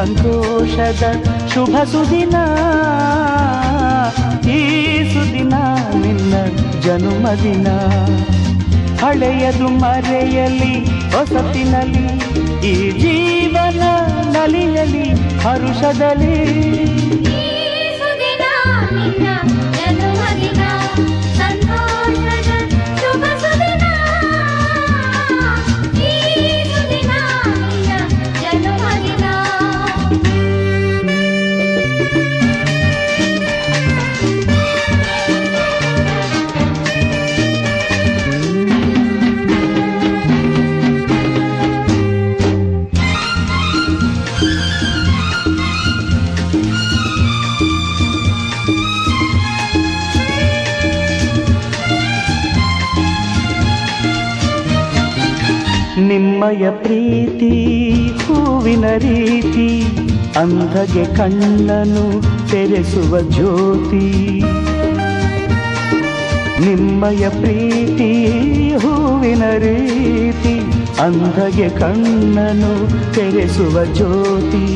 ಸಂತೋಷದ ಶುಭ ಸುದಿನ, ಈ ಸುದಿನ ನಿನ್ನ ಜನುಮದಿನ. ಹಳೆಯದು ಮರೆಯಲಿ ಹೊಸತಿನಲ್ಲಿ, ಈ ಜೀವನ ನಲಿಯಲಿ ಹರುಷದಲ್ಲಿ. ನಿಮ್ಮಯ ಪ್ರೀತಿ ಹೂವಿನ ರೀತಿ, ಅಂಧಗೆ ಕಣ್ಣನು ತೆರೆಸುವ ಜ್ಯೋತಿ. ನಿಮ್ಮಯ ಪ್ರೀತಿ ಹೂವಿನ ರೀತಿ, ಅಂಧಗೆ ಕಣ್ಣನು ತೆರೆಸುವ ಜ್ಯೋತಿ.